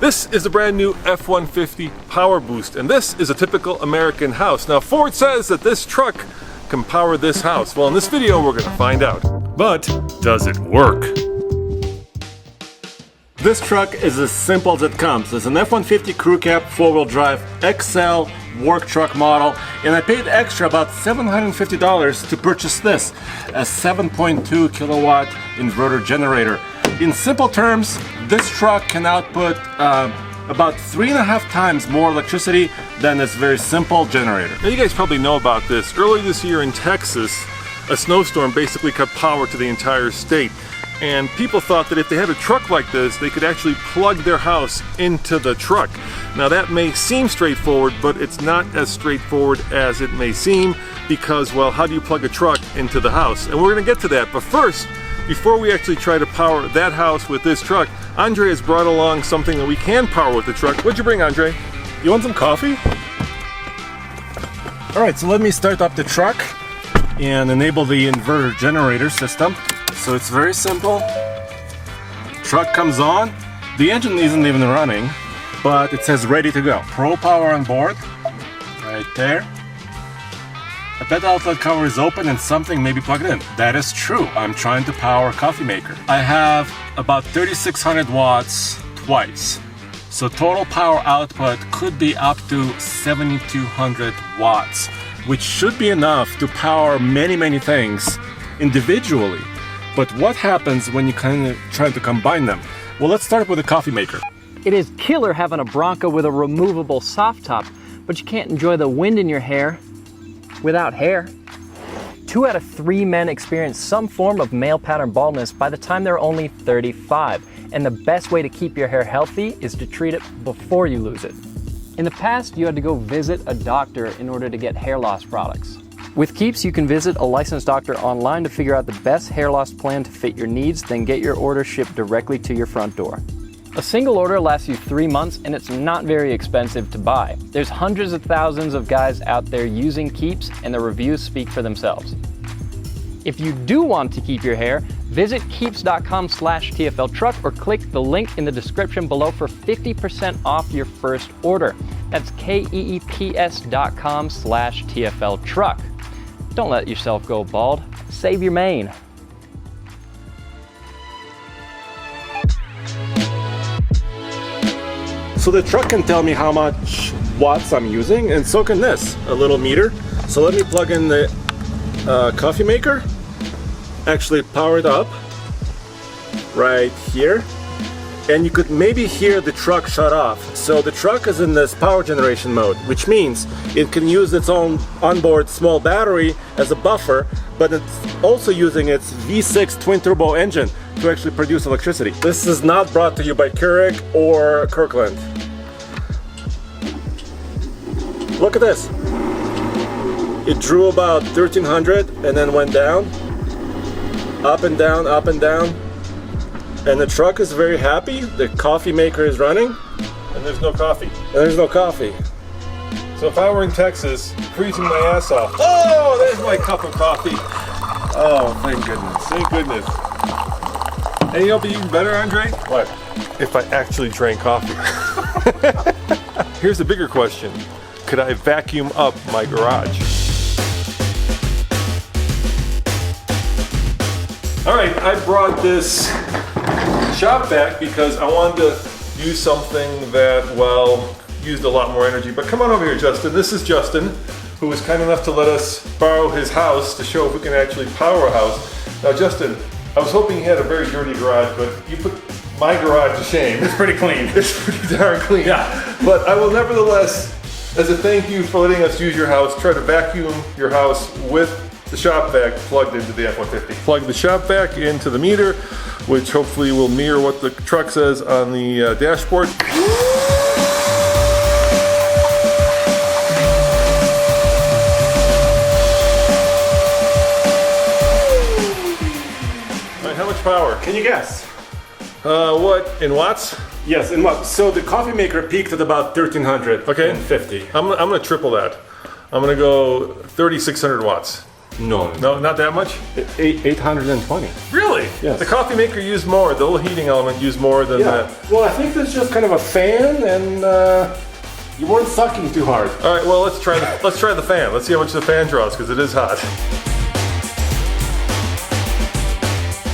This is a brand new F-150 Power Boost, and this is a typical American house. Now, Ford says that this truck can power this house. Well, in this video, we're gonna find out. But does it work? This truck is as simple as it comes. It's an F-150 crew cab 4-wheel drive XL work truck model, and I paid extra about $750 to purchase this, a 7.2 kilowatt inverter generator. In simple terms, this truck can output about 3.5 times more electricity than this very simple generator. Now, you guys probably know about this. Earlier this year in Texas, a snowstorm basically cut power to the entire state. And people thought that if they had a truck like this, they could actually plug their house into the truck. Now that may seem straightforward, but it's not as straightforward as it may seem because, well, how do you plug a truck into the house? And we're gonna get to that, but first, before we actually try to power that house with this truck, Andre has brought along something that we can power with the truck. What'd you bring, Andre? You want some coffee? All right, so let me start up the truck and enable the inverter generator system. So it's very simple. Truck comes on. The engine isn't even running, but it says ready to go. Pro Power Onboard, right there. I bet the outlet cover is open and something may be plugged in. That is true. I'm trying to power a coffee maker. I have about 3,600 watts twice. So total power output could be up to 7,200 watts, which should be enough to power many things individually. But what happens when you kind of try to combine them? Well, let's start with a coffee maker. It is killer having a Bronco with a removable soft top, but you can't enjoy the wind in your hair without hair. 2 out of 3 men experience some form of male pattern baldness by the time they're only 35. And the best way to keep your hair healthy is to treat it before you lose it. In the past, you had to go visit a doctor in order to get hair loss products. With Keeps, you can visit a licensed doctor online to figure out the best hair loss plan to fit your needs, then get your order shipped directly to your front door. A single order lasts you 3 months, and it's not very expensive to buy. There's hundreds of thousands of guys out there using Keeps, and the reviews speak for themselves. If you do want to keep your hair, visit keeps.com/TFLtruck or click the link in the description below for 50% off your first order. That's keeps.com/TFLtruck. Don't let yourself go bald. Save your mane. So the truck can tell me how much watts I'm using, and so can this, a little meter. So let me plug in the coffee maker, actually power it up right here. And you could maybe hear the truck shut off. So the truck is in this power generation mode, which means it can use its own onboard small battery as a buffer, but it's also using its V6 twin turbo engine to actually produce electricity. This is not brought to you by Keurig or Kirkland. Look at this. It drew about 1,300 and then went down, up and down, up and down. And the truck is very happy. The coffee maker is running. And there's no coffee. And there's no coffee. So if I were in Texas, freezing my ass off. Oh, there's my cup of coffee. Oh, thank goodness. Thank goodness. And you know, it'd be even better, Andre? What? If I actually drank coffee. Here's the bigger question. Could I vacuum up my garage? All right, I brought this shop vac because I wanted to use something that, well, used a lot more energy. But come on over here, Justin. This is Justin, who was kind enough to let us borrow his house to show if we can actually power a house. Now, Justin, I was hoping you had a very dirty garage, but you put my garage to shame. It's pretty clean. It's pretty darn clean. Yeah. But I will nevertheless, as a thank you for letting us use your house, try to vacuum your house with the shop vac plugged into the F-150. Plug the shop vac into the meter, which hopefully will mirror what the truck says on the dashboard. All right, how much power? Can you guess? What, in watts? Yes, in watts. So the coffee maker peaked at about 1,350. Okay. I'm gonna triple that. I'm gonna go 3,600 watts. No. No, not that much? 820. Really? Yes. The coffee maker used more, the little heating element used more than that. Well, I think that's just kind of a fan, and you weren't sucking too hard. All right, well, let's try the fan. Let's see how much the fan draws, because it is hot.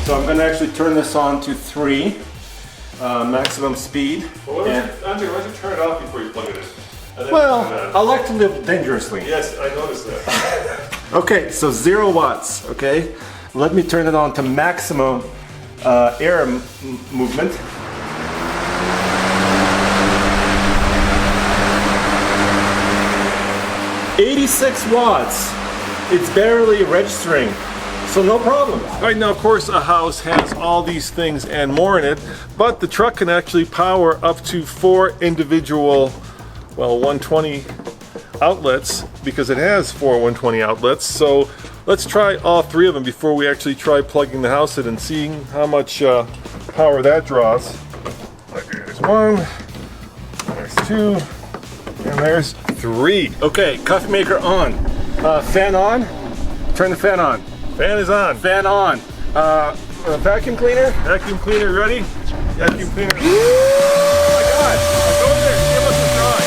So I'm going to actually turn this on to 3, maximum speed. Well, Andre, why don't you turn it off before you plug it in? And then Well, turn it on. I like to live dangerously. Yes, I noticed that. Okay, so 0 watts, okay? Let me turn it on to maximum air movement. $86 watts. It's barely registering, so no problem. All right, now of course a house has all these things and more in it, but the truck can actually power up to 4 individual, well, 120 outlets, because it has 4 120 outlets. So let's try all 3 of them before we actually try plugging the house in and seeing how much power that draws. Okay, there's 1, there's 2, and there's 3. Okay, coffee maker on. Fan on. Turn the fan on. Fan is on. Fan on. Vacuum cleaner. Vacuum cleaner ready? Vacuum cleaner. Oh my God! Go in there. Give us a try.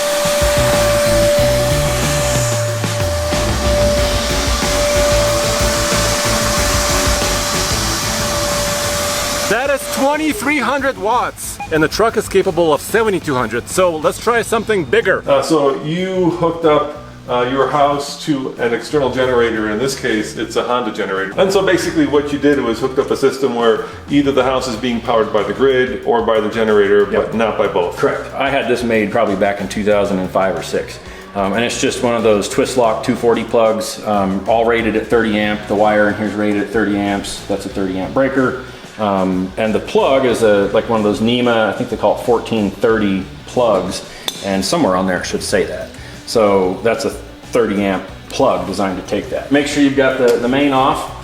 That is 2,300 watts, and the truck is capable of 7,200. So let's try something bigger. So you hooked up your house to an external generator. In this case, it's a Honda generator. And so basically what you did was hooked up a system where either the house is being powered by the grid or by the generator, but not by both. Correct. I had this made probably back in 2005 or 6. And it's just one of those twist lock 240 plugs, all rated at 30 amp. The wire in here is rated at 30 amps. That's a 30 amp breaker. And the plug is like one of those NEMA, I think they call it 1430 plugs, and somewhere on there should say that. So that's a 30 amp plug designed to take that. Make sure you've got the main off,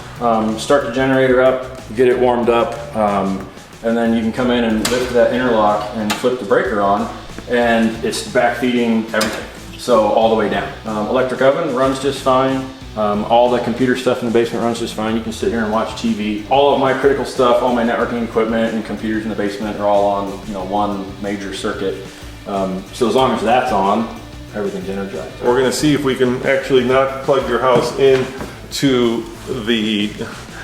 start the generator up, get it warmed up, and then you can come in and lift that interlock and flip the breaker on, and it's back feeding everything. So all the way down. Electric oven runs just fine. All the computer stuff in the basement runs just fine. You can sit here and watch TV. All of my critical stuff, all my networking equipment and computers in the basement are all on, one major circuit. So as long as that's on, everything's energized. We're going to see if we can actually not plug your house in to the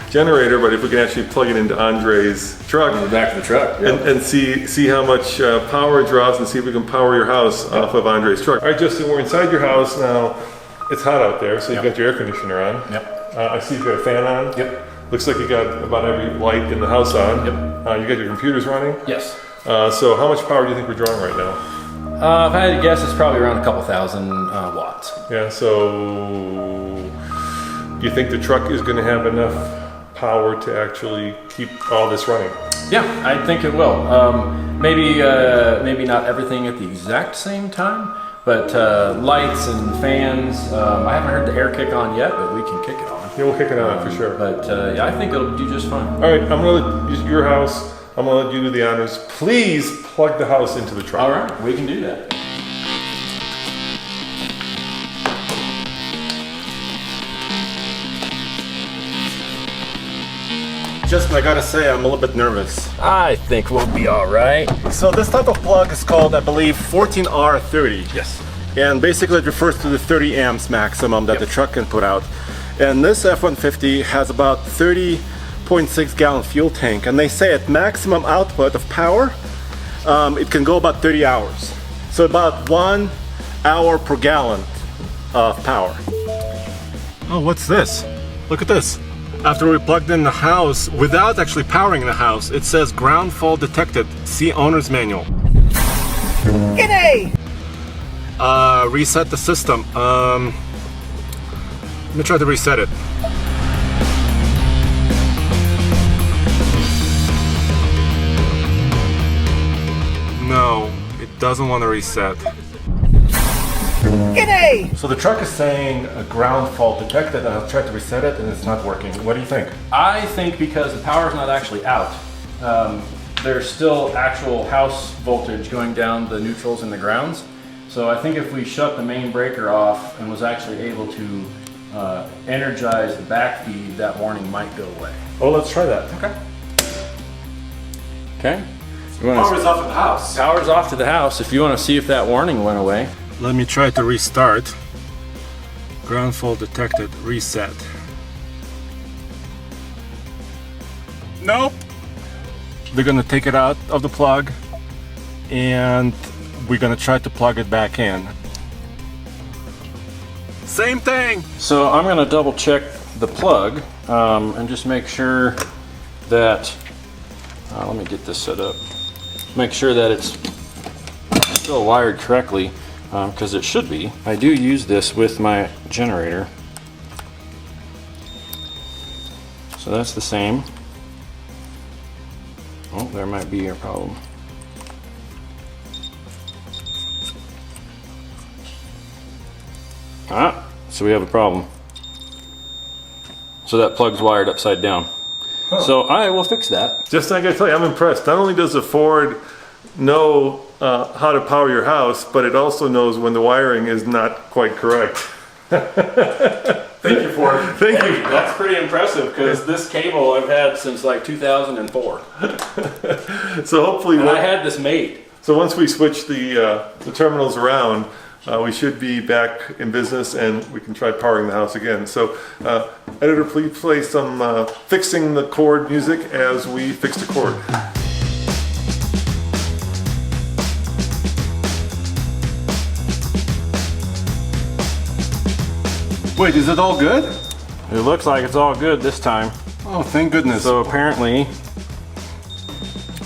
generator, but if we can actually plug it into Andre's truck. In the back of the truck. Yep. And see how much power it draws, and see if we can power your house off of Andre's truck. All right, Justin, we're inside your house now. It's hot out there, so you've got your air conditioner on. Yep. I see you've got a fan on. Yep. Looks like you got about every light in the house on. Yep. You got your computers running. Yes. So how much power do you think we're drawing right now? If I had to guess, it's probably around a couple thousand watts. Yeah, so do you think the truck is going to have enough power to actually keep all this running? Yeah, I think it will. Maybe not everything at the exact same time, but lights and fans. I haven't heard the air kick on yet, but we can kick it on. Yeah, we'll kick it on for sure. But yeah, I think it'll do just fine. All right, I'm going to let your house. I'm going to let you do the honors. Please plug the house into the truck. All right, we can do that. Justin, I gotta say, I'm a little bit nervous. I think we'll be all right. So this type of plug is called, I believe, 14R30. Yes. And basically it refers to the 30 amps maximum that the truck can put out. And this F-150 has about 30.6 gallon fuel tank. And they say at maximum output of power, it can go about 30 hours. So about 1 hour per gallon of power. Oh, what's this? Look at this. After we plugged in the house, without actually powering the house, it says ground fault detected. See owner's manual. G'day! Reset the system. Let me try to reset it. No, it doesn't want to reset. G'day! So the truck is saying a ground fault detected, and I've tried to reset it and it's not working. What do you think? I think because the power's not actually out, there's still actual house voltage going down the neutrals and the grounds. So I think if we shut the main breaker off and was actually able to energize the back feed, that warning might go away. Oh, let's try that. Okay. Okay. Power's off at the house. Power's off to the house. If you want to see if that warning went away. Let me try to restart. Ground fault detected. Reset. Nope. We're gonna take it out of the plug and we're gonna try to plug it back in. Same thing. So I'm gonna double check the plug and just make sure that, let me get this set up. Make sure that it's still wired correctly, because it should be. I do use this with my generator. So that's the same. Oh, there might be a problem. So we have a problem. So that plug's wired upside down. So I will fix that. Just I gotta tell you, I'm impressed. Not only does the Ford know how to power your house, but it also knows when the wiring is not quite correct. Thank you, Ford. Thank you. That's pretty impressive, because this cable I've had since like 2004. So hopefully, And I had this made. so once we switch the terminals around, we should be back in business and we can try powering the house again. So, editor, please play some fixing the cord music as we fix the cord. Wait, is it all good? It looks like it's all good this time. Oh, thank goodness. So apparently,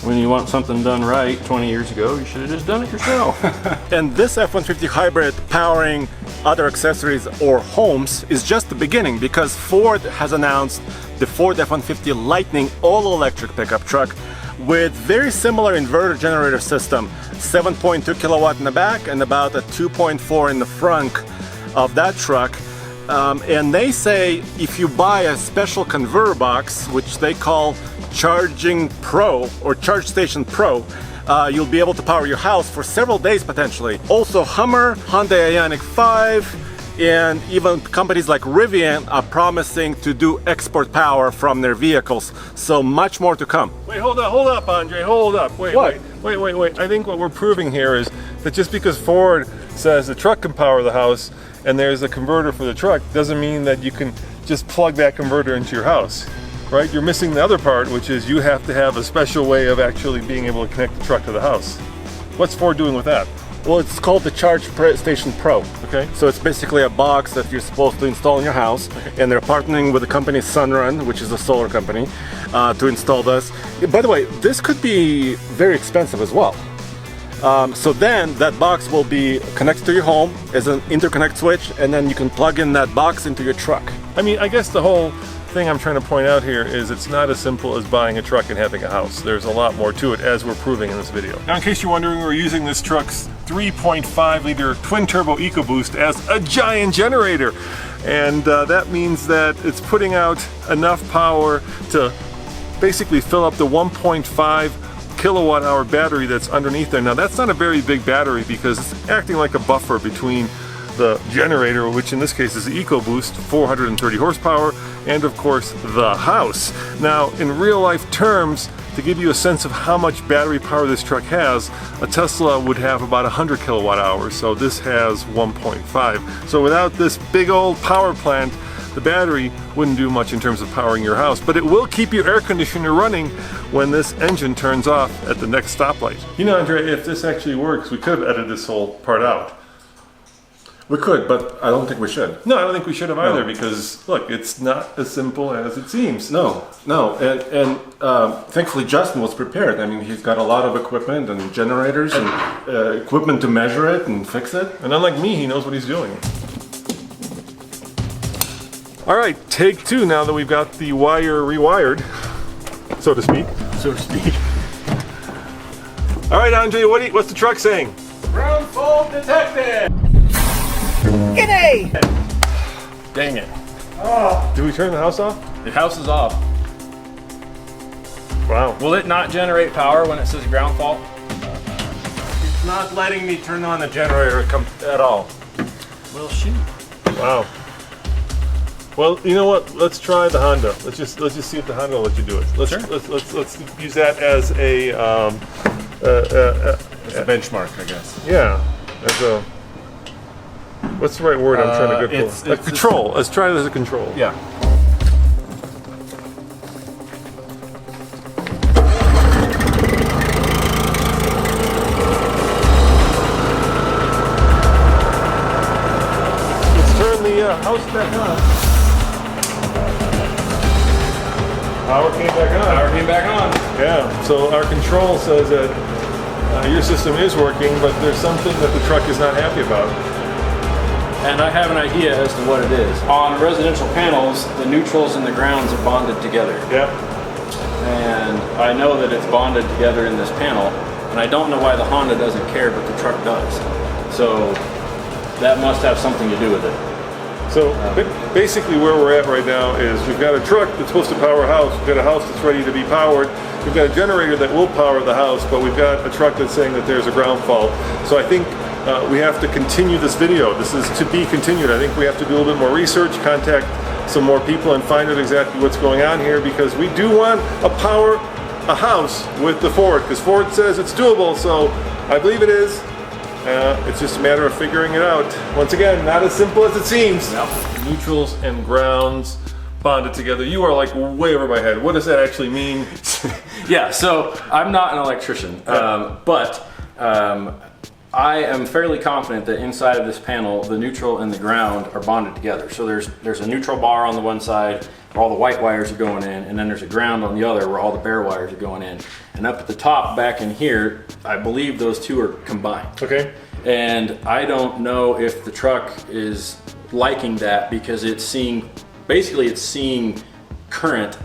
when you want something done right 20 years ago, you should have just done it yourself. And this F-150 hybrid powering other accessories or homes is just the beginning, because Ford has announced the Ford F-150 Lightning all-electric pickup truck with very similar inverter generator system, 7.2 kilowatt in the back and about a 2.4 in the front of that truck. And they say if you buy a special converter box, which they call Charging Pro or Charge Station Pro, you'll be able to power your house for several days potentially. Also Hummer, Hyundai Ioniq 5, and even companies like Rivian are promising to do export power from their vehicles. So much more to come. Wait, hold up, Andre, hold up. Wait. I think what we're proving here is that just because Ford says the truck can power the house and there's a converter for the truck, doesn't mean that you can just plug that converter into your house, right? You're missing the other part, which is you have to have a special way of actually being able to connect the truck to the house. What's Ford doing with that? Well, it's called the Charge Station Pro. Okay. So it's basically a box that you're supposed to install in your house, and they're partnering with the company Sunrun, which is a solar company, to install this. By the way, this could be very expensive as well. So then that box will be connected to your home as an interconnect switch, and then you can plug in that box into your truck. I mean, I guess the whole thing I'm trying to point out here is it's not as simple as buying a truck and having a house. There's a lot more to it, as we're proving in this video. Now, in case you're wondering, we're using this truck's 3.5 liter twin turbo EcoBoost as a giant generator. And that means that it's putting out enough power to basically fill up the 1.5 kilowatt hour battery that's underneath there. Now that's not a very big battery because it's acting like a buffer between the generator, which in this case is the EcoBoost, 430 horsepower, and of course the house. Now in real life terms, to give you a sense of how much battery power this truck has, a Tesla would have about 100 kilowatt hours, so this has 1.5. So without this big old power plant, the battery wouldn't do much in terms of powering your house, but it will keep your air conditioner running when this engine turns off at the next stoplight. You know, Andre, if this actually works, we could have edited this whole part out. We could, but I don't think we should. No, I don't think we should have either, because look, it's not as simple as it seems. No, and thankfully Justin was prepared. I mean, he's got a lot of equipment and generators and equipment to measure it and fix it. And unlike me, he knows what he's doing. All right, take two now that we've got the wire rewired, so to speak. All right, Andre, what's the truck saying? Ground fault detected! G'day! Dang it. Did we turn the house off? The house is off. Wow. Will it not generate power when it says ground fault? It's not letting me turn on the generator at all. Well, shoot. Wow. Well, you know what? Let's try the Honda. Let's just see if the Honda will let you do it. Let's use that as a benchmark, I guess. Yeah, as a what's the right word I'm trying to get for? A control. Let's try it as a control. Yeah. House back on. Power came back on. Power came back on. Yeah, so our control says that your system is working, but there's something that the truck is not happy about. And I have an idea as to what it is. On residential panels, the neutrals and the grounds are bonded together. Yeah. And I know that it's bonded together in this panel, and I don't know why the Honda doesn't care, but the truck does. So that must have something to do with it. So basically where we're at right now is we've got a truck that's supposed to power a house, we've got a house that's ready to be powered, we've got a generator that will power the house, but we've got a truck that's saying that there's a ground fault. So I think we have to continue this video. This is to be continued. I think we have to do a little bit more research, contact some more people and find out exactly what's going on here, because we do want to power a house with the Ford, because Ford says it's doable, so I believe it is. It's just a matter of figuring it out. Once again, not as simple as it seems. No. Neutrals and grounds bonded together. You are like way over my head. What does that actually mean? Yeah, so I'm not an electrician, but I am fairly confident that inside of this panel, the neutral and the ground are bonded together. So there's a neutral bar on the one side where all the white wires are going in, and then there's a ground on the other where all the bare wires are going in. And up at the top back in here, I believe those two are combined. Okay. And I don't know if the truck is liking that, because it's seeing current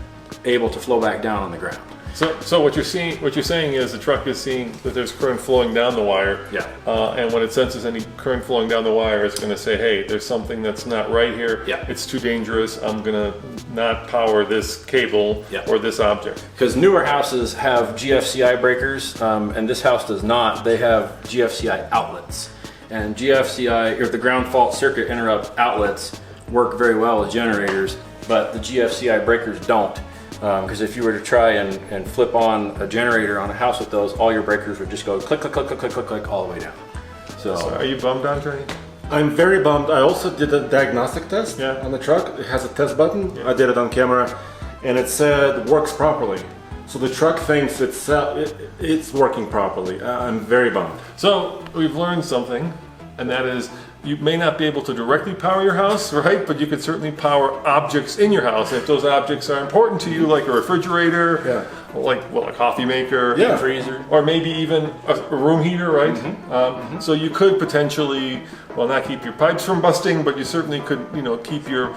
able to flow back down on the ground. So what you're saying is the truck is seeing that there's current flowing down the wire. Yeah. And when it senses any current flowing down the wire, it's going to say, hey, there's something that's not right here. Yeah. It's too dangerous. I'm going to not power this cable or this object. Because newer houses have GFCI breakers, and this house does not. They have GFCI outlets. And GFCI, or the ground fault circuit interrupt outlets, work very well as generators, but the GFCI breakers don't. Because if you were to try and flip on a generator on a house with those, all your breakers would just go click, click, click, click, click, click, click all the way down. So are you bummed, Andre? I'm very bummed. I also did a diagnostic test on the truck. It has a test button. I did it on camera, and it said works properly. So the truck thinks it's working properly. I'm very bummed. So we've learned something, and that is you may not be able to directly power your house, right? But you can certainly power objects in your house. And if those objects are important to you, like a refrigerator, like a coffee maker, a freezer, or maybe even a room heater, right? So you could potentially, well, not keep your pipes from busting, but you certainly could, keep your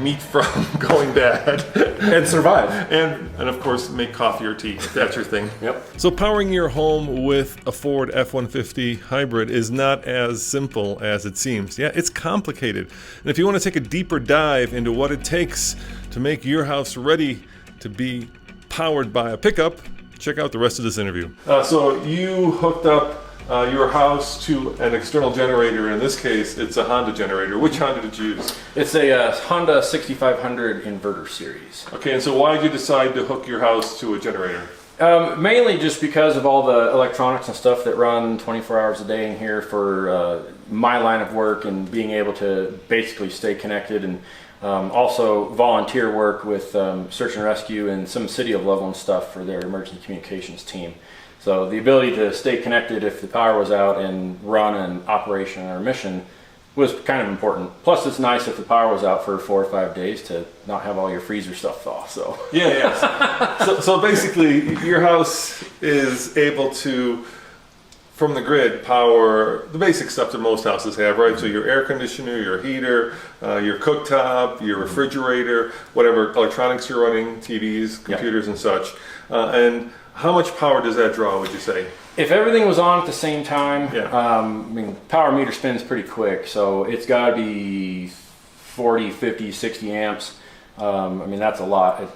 meat from going bad and survive, and of course make coffee or tea if that's your thing. Yep. So powering your home with a Ford F-150 hybrid is not as simple as it seems. Yeah, it's complicated, and if you want to take a deeper dive into what it takes to make your house ready to be powered by a pickup, check out the rest of this interview. So you hooked up your house to an external generator. In this case, it's a Honda generator. Which Honda did you use? It's a Honda 6500 inverter series. Okay, and so why did you decide to hook your house to a generator? Mainly just because of all the electronics and stuff that run 24 hours a day in here for my line of work, and being able to basically stay connected, and also volunteer work with search and rescue and some City of Loveland stuff for their emergency communications team. So the ability to stay connected if the power was out and run an operation or mission was kind of important. Plus, it's nice if the power was out for 4 or 5 days to not have all your freezer stuff thaw. So so basically, your house is able to, from the grid, power the basic stuff that most houses have, right? So your air conditioner, your heater, your cooktop, your refrigerator, whatever electronics you're running, TVs, computers, and such, and how much power does that draw, would you say? If everything was on at the same time, power meter spins pretty quick, so it's got to be 40, 50, 60 amps. That's a lot. I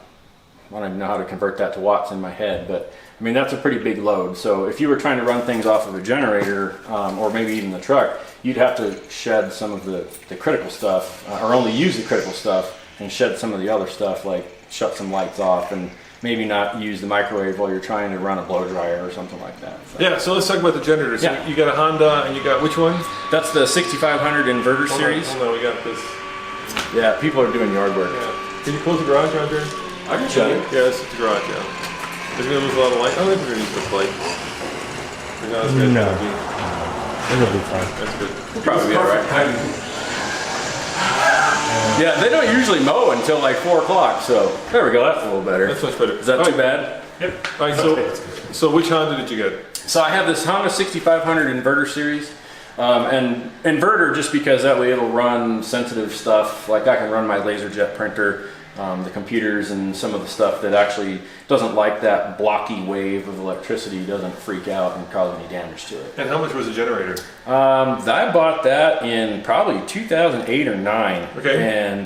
don't even know how to convert that to watts in my head, but I mean, that's a pretty big load. So if you were trying to run things off of a generator, or maybe even the truck, you'd have to shed some of the critical stuff, or only use the critical stuff and shed some of the other stuff, like shut some lights off and maybe not use the microwave while you're trying to run a blow dryer or something like that. So. Yeah, so let's talk about the generator. So Yeah. you got a Honda and you got which one? That's the 6500 inverter series. Hold on, we got this. Yeah, people are doing yard work. Yeah. Can you close the garage, Andre? I can shut it. Yeah, this is the garage, yeah. Is it going to lose a lot of light? I don't think we're going to use this light. No. It'll be fine. That's good. We'll probably be all right. Yeah, they don't usually mow until like 4 o'clock, so there we go, that's a little better. That's much better. Is that too bad? Yep. All right, so which Honda did you get? So I have this Honda 6500 inverter series, and inverter just because that way it'll run sensitive stuff, like I can run my laser jet printer, the computers and some of the stuff that actually doesn't like that blocky wave of electricity, doesn't freak out and cause any damage to it. And how much was the generator? I bought that in probably 2008 or 9. Okay. And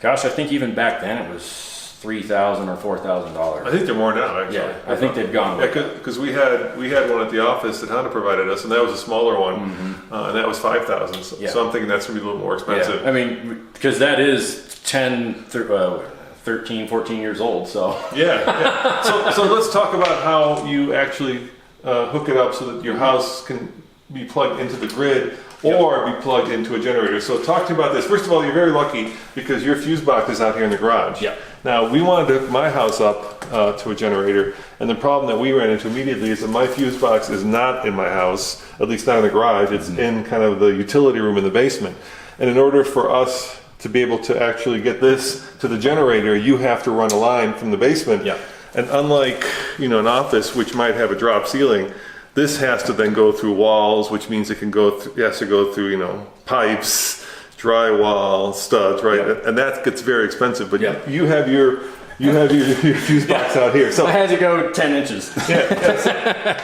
gosh, I think even back then it was $3,000 or $4,000. I think they're more now, actually. Yeah, I think they've gone. Yeah, because we had one at the office that Honda provided us, and that was a smaller one, and that was $5,000. So, Yeah. so I'm thinking that's gonna be a little more expensive. Yeah. I mean, because that is 13, 14 years old. So Yeah. So let's talk about how you actually hook it up so that your house can be plugged into the grid or be plugged into a generator. So talk to me about this. First of all, you're very lucky because your fuse box is out here in the garage. Yeah. Now, we wanted to hook my house up to a generator, and the problem that we ran into immediately is that my fuse box is not in my house, at least not in the garage. It's in kind of the utility room in the basement. And in order for us to be able to actually get this to the generator, you have to run a line from the basement. Yeah. And unlike, an office which might have a drop ceiling, this has to then go through walls, which means it has to go through, pipes, drywall, studs, right? Yeah. And that gets very expensive. But Yeah. you have your fuse box out here. So I had to go 10 inches.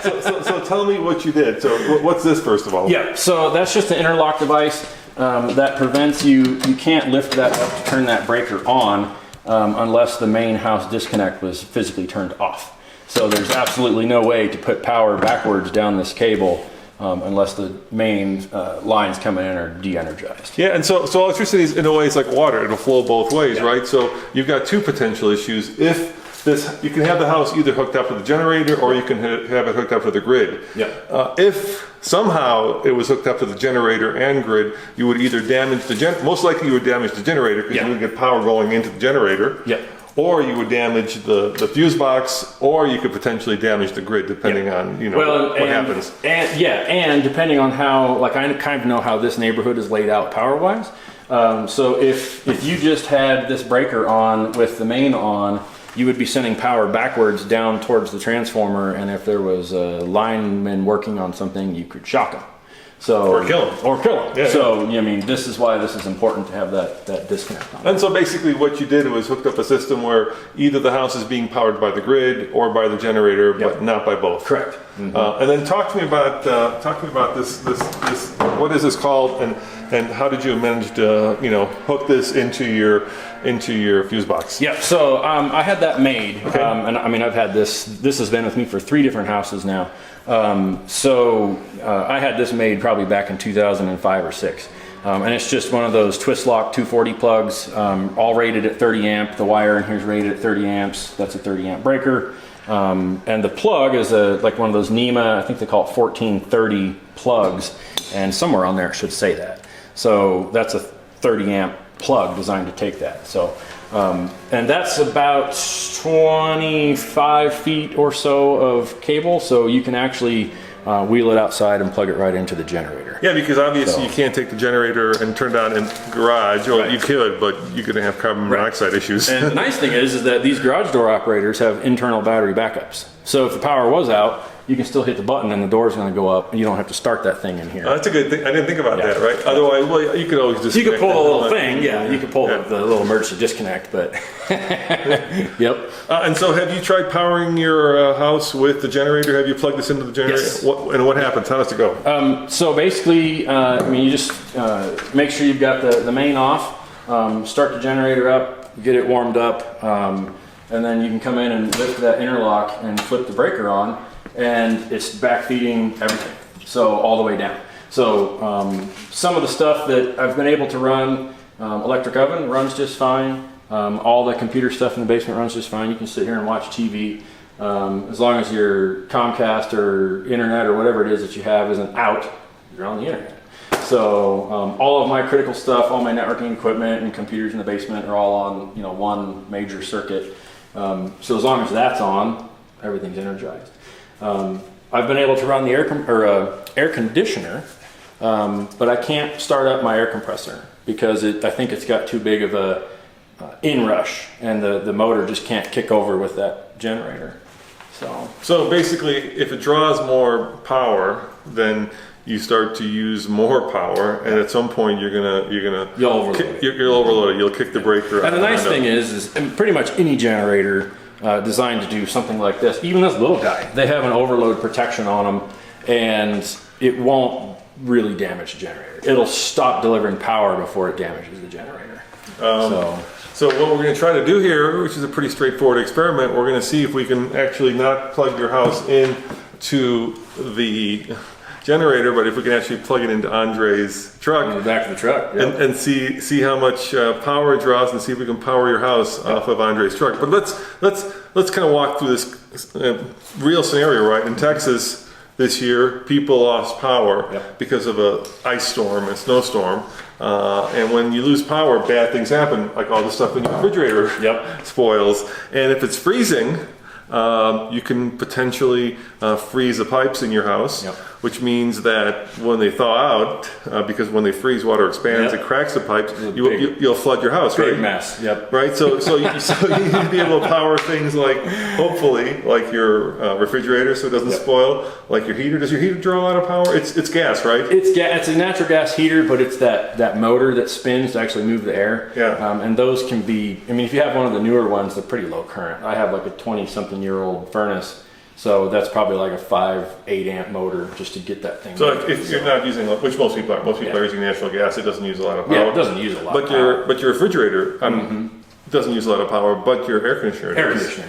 So tell me what you did. So what's this first of all? Yeah, so that's just an interlock device that prevents you can't lift that up to turn that breaker on unless the main house disconnect was physically turned off. So there's absolutely no way to put power backwards down this cable unless the main lines coming in are de-energized. Yeah, and so electricity is in a way it's like water; it'll flow both ways, right? So you've got two potential issues. You can have the house either hooked up to the generator, or you can have it hooked up to the grid. Yeah. If somehow it was hooked up to the generator and grid, you would either damage most likely you would damage the generator because you would get power going into the generator. Yeah. Or you would damage the fuse box, or you could potentially damage the grid, depending on what happens. And depending on how, I kind of know how this neighborhood is laid out power-wise. So if you just had this breaker on with the main on, you would be sending power backwards down towards the transformer, and if there was a lineman working on something, you could shock him. Or kill him. Yeah, I mean, this is why this is important to have that disconnect on. And so basically what you did was hooked up a system where either the house is being powered by the grid or by the generator, but not by both. Correct. And then talk to me about this. What is this called, and how did you manage to hook this into your fuse box? Yeah. So I had that made, and I mean I've had this. This has been with me for 3 different houses now. I had this made probably back in 2005 or 6. And it's just one of those twist lock 240 plugs, all rated at 30 amp. The wire in here is rated at 30 amps. That's a 30 amp breaker. And the plug is like one of those NEMA, I think they call it 1430 plugs. And somewhere on there it should say that. So that's a 30 amp plug designed to take that. So, and that's about 25 feet or so of cable. So you can actually wheel it outside and plug it right into the generator. Yeah, because obviously you can't take the generator and turn it on in the garage. Well, you could, but you're going to have carbon monoxide issues. And the nice thing is that these garage door operators have internal battery backups. So if the power was out, you can still hit the button and the door's going to go up, and you don't have to start that thing in here. That's a good thing. I didn't think about that, right? Otherwise, well, you could always just... You could pull the little thing, you could pull the little emergency disconnect, but... Yep. And so have you tried powering your house with the generator? Have you plugged this into the generator? Yes. What happens? How does it go? So basically, you just make sure you've got the main off, start the generator up, get it warmed up, and then you can come in and lift that interlock and flip the breaker on, and it's backfeeding everything, so all the way down. So some of the stuff that I've been able to run, electric oven runs just fine. All the computer stuff in the basement runs just fine. You can sit here and watch TV. As long as your Comcast or internet or whatever it is that you have isn't out, you're on the internet. So all of my critical stuff, all my networking equipment and computers in the basement are all on, you know, one major circuit. So as long as that's on, everything's energized. I've been able to run the air conditioner, but I can't start up my air compressor because I think it's got too big of a inrush, and the motor just can't kick over with that generator. So basically, if it draws more power, then you start to use more power, and at some point you'll overload it. You'll overload it. You'll kick the breaker. And the nice thing is pretty much any generator designed to do something like this, even this little guy, they have an overload protection on them, and it won't really damage the generator. It'll stop delivering power before it damages the generator. So what we're going to try to do here, which is a pretty straightforward experiment, we're going to see if we can actually not plug your house into the generator, but if we can actually plug it into Andre's truck. In the back of the truck. Yep. And see how much power it draws, and see if we can power your house off of Andre's truck. But let's kind of walk through this real scenario, right? In Texas this year, people lost power because of a ice storm, a snowstorm. And when you lose power, bad things happen, like all the stuff in your refrigerator spoils. And if it's freezing, you can potentially freeze the pipes in your house, which means that when they thaw out, because when they freeze, water expands, it cracks the pipes, you'll flood your house, right? Big mess, Right, so you need to be able to power things like, hopefully, like your refrigerator so it doesn't spoil, like your heater. Does your heater draw a lot of power? It's gas, right? It's a natural gas heater, but it's that motor that spins to actually move the air. And those can be, I mean, if you have one of the newer ones, they're pretty low current. I have like a 20-something-year-old furnace, so that's probably like a 5-8 amp motor just to get that thing. So if you're not using, which most people are using natural gas, it doesn't use a lot of power. Yeah, it doesn't use a lot of power. But your refrigerator doesn't use a lot of power, but your air conditioner does.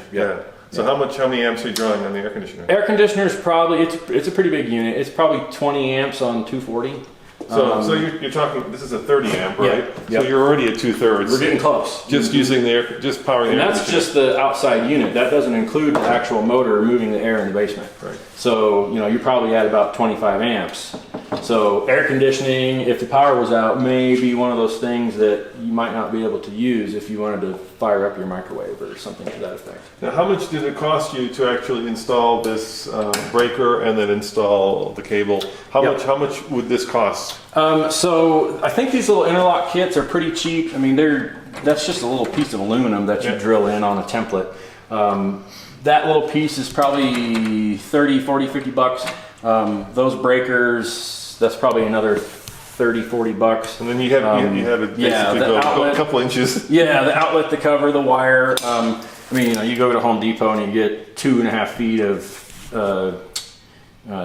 So how many amps are you drawing on the air conditioner? Air conditioner is probably, it's a pretty big unit. It's probably 20 amps on 240. So you're talking, this is a 30 amp, right? So you're already at 2/3. We're getting close. Just using just powering and the air. And that's just the outside unit. That doesn't include the actual motor moving the air in the basement. Right. So, you're probably at about 25 amps. So air conditioning, if the power was out, may be one of those things that you might not be able to use if you wanted to fire up your microwave or something to that effect. Now, how much did it cost you to actually install this breaker and then install the cable? How much would this cost? So I think these little interlock kits are pretty cheap. I mean, that's just a little piece of aluminum that you drill in on a template. That little piece is probably 30, 40, 50 bucks. Those breakers, that's probably another 30, 40 bucks. And then you had it basically go a couple inches. Yeah, the outlet to cover the wire. I mean, you go to Home Depot and you get 2.5 feet of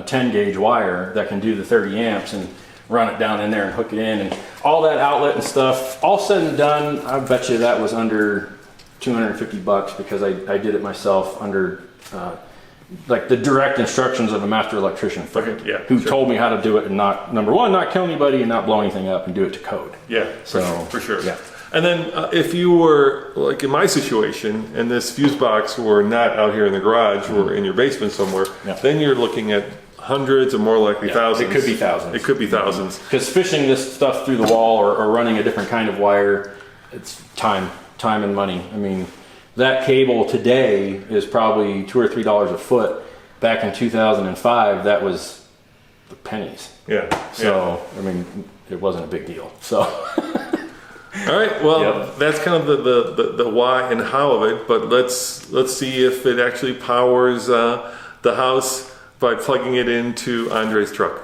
10 gauge wire that can do the 30 amps and run it down in there and hook it in, and all that outlet and stuff, all said and done, I bet you that was under 250 bucks because I did it myself under like the direct instructions of a master electrician who told me how to do it and not, number one, not kill anybody and not blow anything up, and do it to code. For sure. And then if you were, like in my situation, and this fuse box were not out here in the garage or in your basement somewhere, then you're looking at hundreds or more likely thousands. It could be thousands. It could be thousands. Because fishing this stuff through the wall or running a different kind of wire, it's time and money. I mean, that cable today is probably $2 or $3 a foot. Back in 2005, that was pennies. So, I mean, it wasn't a big deal. So. All right. Well, that's kind of the why and how of it. But let's see if it actually powers the house by plugging it into Andre's truck.